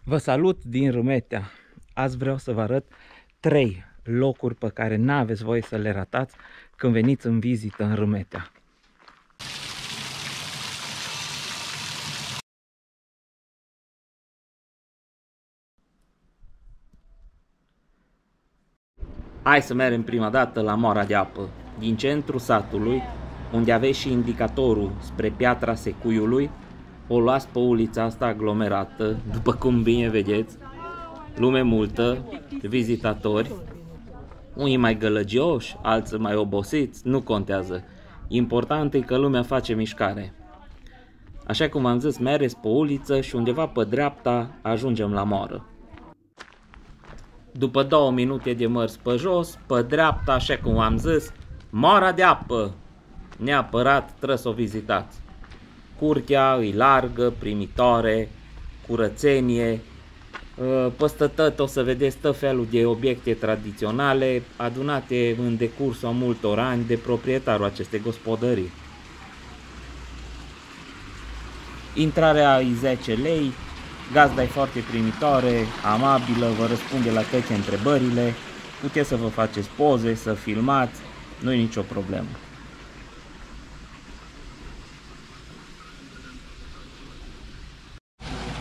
Vă salut din Rumetea. Azi vreau să vă arăt 3 locuri pe care n-aveți voie să le ratați când veniți în vizită în Rumetea. Hai să mergem prima dată la Moara de Apă, din centrul satului, unde aveți și indicatorul spre Piatra Secuiului. O luați pe ulița asta aglomerată, după cum bine vedeți, lume multă, vizitatori, unii mai gălăgioși, alții mai obosiți, nu contează. Important e că lumea face mișcare. Așa cum am zis, mergeți pe uliță și undeva pe dreapta ajungem la moară. După 2 minute de mers pe jos, pe dreapta, așa cum am zis, Moara de Apă. Neapărat trebuie să o vizitați. Curtea e largă, primitoare, curățenie. Peste tot o să vedeți tot felul de obiecte tradiționale adunate în decursul a multor ani de proprietarul acestei gospodării. Intrarea e 10 lei, gazda e foarte primitoare, amabilă, vă răspunde la toate întrebările, puteți să vă faceți poze, să filmați, nu e nicio problemă.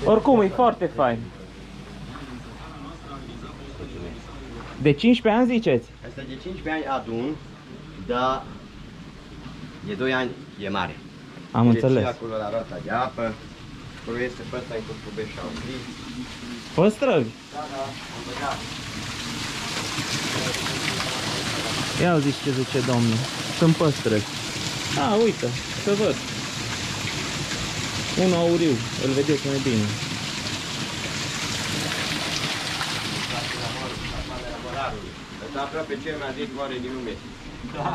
Oricum, e foarte fain. De 15 ani ziceți? Asta de 15 ani adun, dar de 2 ani e mare. Am înțeles. Și acolo la roata de apă, acolo este pe ăsta cu tubești și auzit. Păstrăvi? Da, am băgat. Ia zici ce zice domnul. Sunt păstrăvi. Uite, să văd. Unul auriu, îl vedeți mai bine. Ăsta aproape cel mai vechi moare din lume.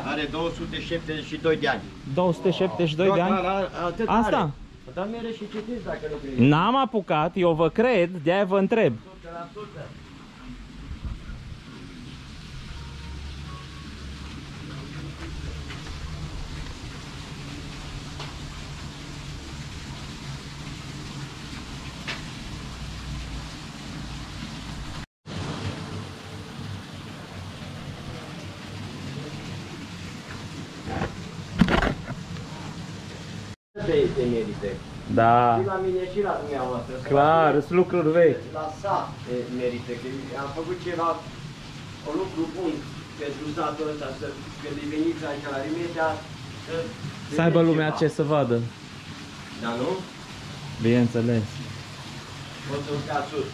Are 272 de ani. 272 de ani? Asta? Dar mere și citiți dacă nu credeți. N-am apucat, eu vă cred, de-aia vă întreb. 100%. Te merite. Da, Și la mine și la dumneavoastră. clar, sunt lucruri vechi. La sat merită, că am făcut ceva, un lucru bun pentru satul ăsta, când veniți aici la Rumetea, Să aibă lumea ce să vadă. Da, nu? Bineînțeles. Poți să urcați sus.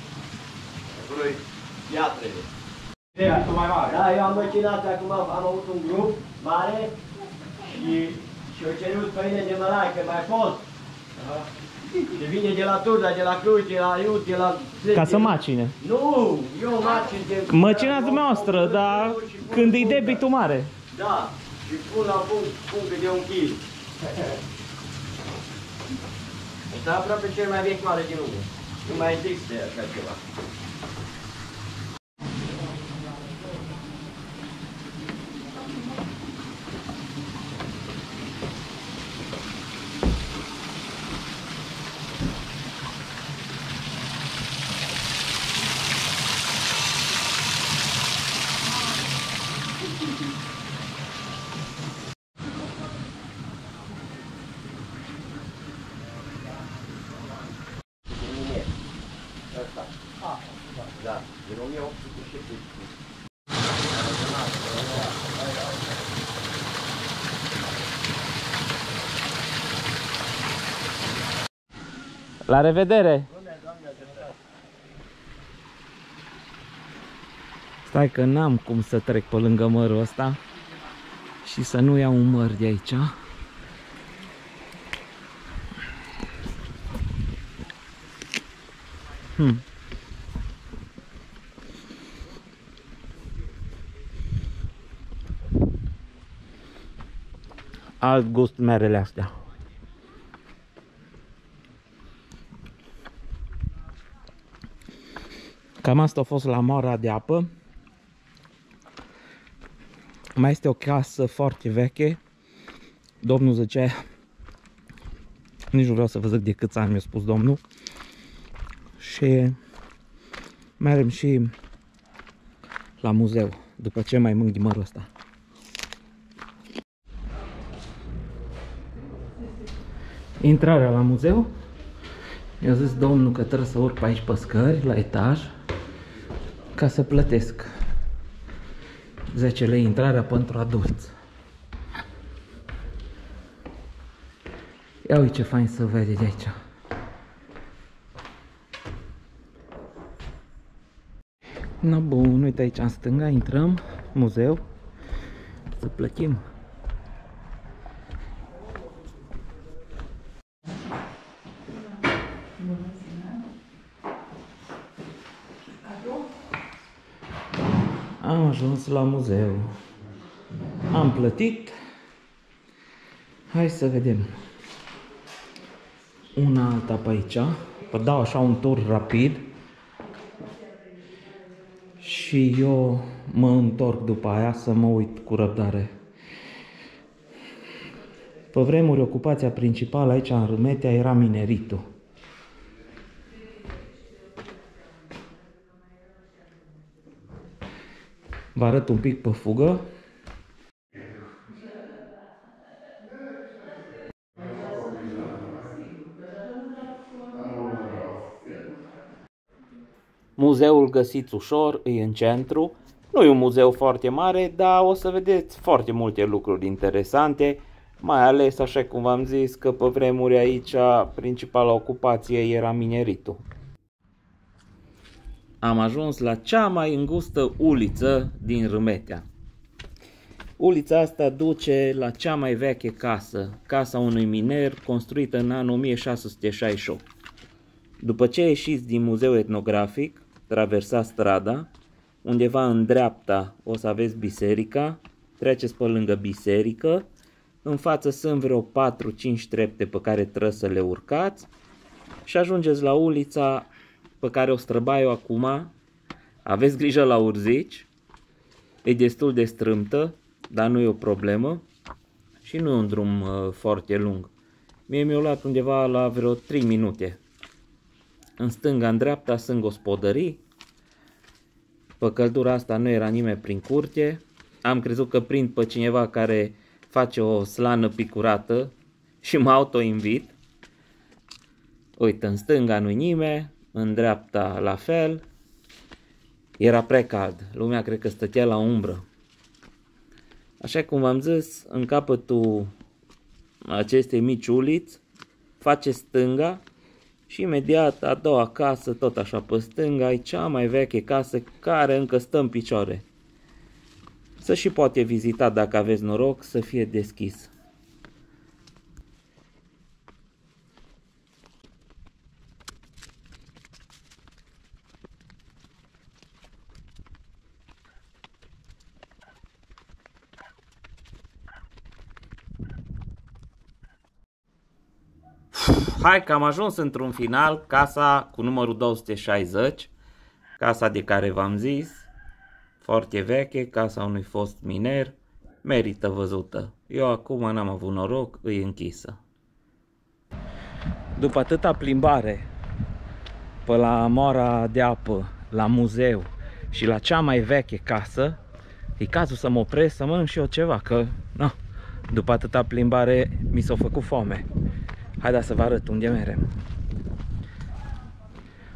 Acolo-i piatrele. Da, eu am măcinat acum, am avut un grup mare și-au cerut pâine de mălaică, mai fost. Se vine de la Turda, de la Cluj, de la Iud, de la... Ca să macine. Nu, eu macin de... Măcinați dumneavoastră, dar când e debitul mare. Da, și pun la punct de 1 kg. Asta e aproape cel mai vechi mare din lume. Nu mai există așa ceva. Da, din 1870. La revedere! Stai că n-am cum să trec pe lângă mărul ăsta și să nu iau un măr de aici. Alt gust merele astea. Cam asta a fost la Moara de Apă. Mai este o casă foarte veche. Domnul zicea, nici nu vreau să vă zic de câți ani mi-a spus domnul. Și Mergem și la muzeu, după ce mai mânghi mărul ăsta. Intrarea la muzeu. I-a zis domnul că trebuie să urc pe aici pe scări, la etaj, ca să plătesc 10 lei intrarea pentru adulți. Ia uite ce fain să vede de aici. No, bun, uite aici în stânga, intrăm, muzeu, să plătim. Am ajuns la muzeu. Am plătit. Hai să vedem. Una alta pe aici. Vă dau așa un tur rapid. Și eu mă întorc după aia să mă uit cu răbdare. Pe vremuri, ocupația principală aici în Râmetea era mineritul. Vă arăt un pic pe fugă. Muzeul găsiți ușor, e în centru. Nu e un muzeu foarte mare, dar o să vedeți foarte multe lucruri interesante. Mai ales, așa cum v-am zis, că pe vremuri aici principala ocupație era mineritul. Am ajuns la cea mai îngustă uliță din Râmetea. Ulița asta duce la cea mai veche casă, casa unui miner construită în anul 1668. După ce ieșiți din muzeul etnografic, traversați strada, undeva în dreapta o să aveți biserica, treceți pe lângă biserică, în față sunt vreo 4-5 trepte pe care trebuie să le urcați și ajungeți la ulița pe care o străbai eu acum. Aveți grijă la urzici, e destul de strâmtă, dar nu e o problemă și nu e un drum foarte lung. Mie mi-a luat undeva la vreo 3 minute. În stânga, în dreapta sunt gospodării. Pe căldura asta nu era nimeni prin curte. Am crezut că prind pe cineva care face o slană picurată și mă auto-invit. Uite, în stânga nu-i nimeni, în dreapta la fel. Era prea cald, lumea cred că stătea la umbră. Așa cum v-am zis, în capătul acestei mici uliți, face stânga și imediat a doua casă, tot așa pe stânga, e cea mai veche casă care încă stă în picioare. Se și poate vizita dacă aveți noroc să fie deschis. Hai că am ajuns într-un final, casa cu numărul 260, casa de care v-am zis, foarte veche, casa unui fost miner, merită văzută. Eu acum n-am avut noroc, îi închisă. După atâta plimbare pe la moara de apă, la muzeu și la cea mai veche casă, e cazul să mă opresc să mănânc și eu ceva, că no, după atâta plimbare mi s-a făcut foame. Haideți să vă arăt unde merem.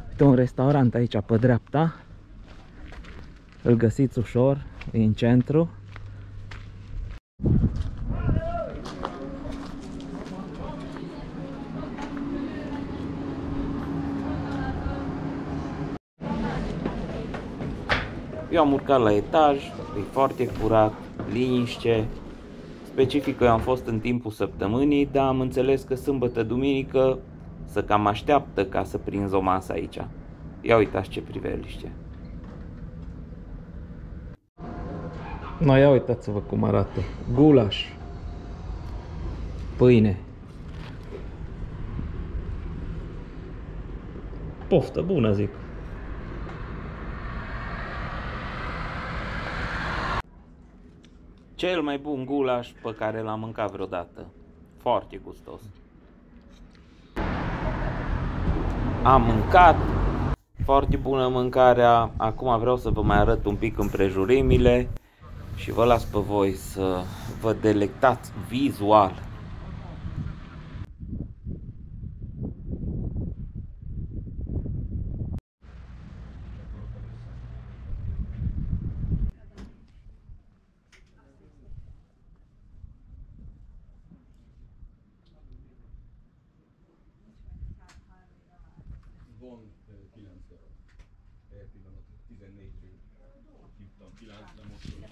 Uite un restaurant aici pe dreapta. Îl găsiți ușor, e în centru. Eu am urcat la etaj, e foarte curat, liniște. Specific că eu am fost în timpul săptămânii, dar am înțeles că sâmbătă, duminică să cam așteaptă ca să prinzi o masă aici. Ia uitați ce priveliște. No, ia uitați-vă cum arată. Gulaș. Pâine. Poftă bună, zic. Cel mai bun gulaș pe care l-am mâncat vreodată. Foarte gustos. Am mâncat Foarte bună mâncarea. Acum vreau să vă mai arăt un pic împrejurimile și vă las pe voi să vă delectați vizual. Van 9 pillanat, 14-ről hívtam 9-re, most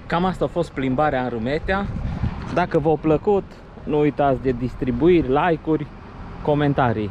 Cam asta a fost plimbarea în Rumetea. Dacă v-a plăcut, nu uitați de distribuiri, like-uri, comentarii.